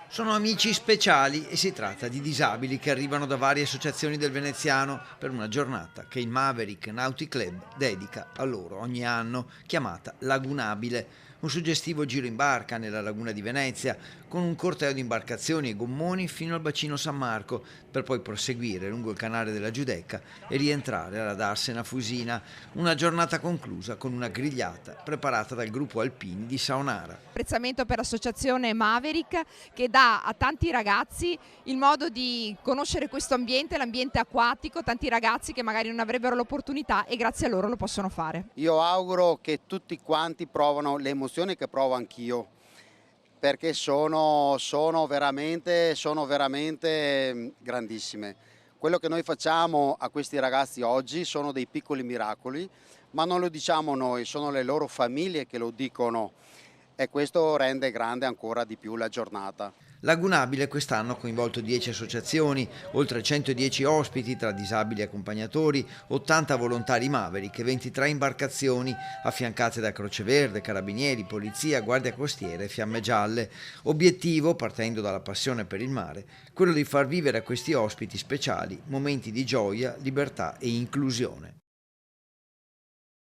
Sono amici speciali e si tratta di disabili che arrivano da varie associazioni del veneziano per una giornata che il Maverick Nautic Club dedica a loro ogni anno, chiamata Lagunabile, un suggestivo giro in barca nella laguna di Venezia con un corteo di imbarcazioni e gommoni fino al bacino San Marco per poi proseguire lungo il canale della Giudecca e rientrare alla Darsena Fusina, una giornata conclusa con una grigliata preparata dal gruppo alpini di Saonara. Apprezzamento per l'associazione Maverick che dà a tanti ragazzi il modo di conoscere questo ambiente, l'ambiente acquatico, tanti ragazzi che magari non avrebbero l'opportunità e grazie a loro lo possono fare. Io auguro che tutti quanti provano le emozioni che provo anch'io, perché sono veramente grandissime. Quello che noi facciamo a questi ragazzi oggi sono dei piccoli miracoli, ma non lo diciamo noi, sono le loro famiglie che lo dicono e questo rende grande ancora di più la giornata. Lagunabile quest'anno ha coinvolto 10 associazioni, oltre 110 ospiti tra disabili e accompagnatori, 80 volontari Maverick e 23 imbarcazioni affiancate da Croce Verde, Carabinieri, Polizia, Guardia Costiera e Fiamme Gialle. Obiettivo, partendo dalla passione per il mare, quello di far vivere a questi ospiti speciali momenti di gioia, libertà e inclusione.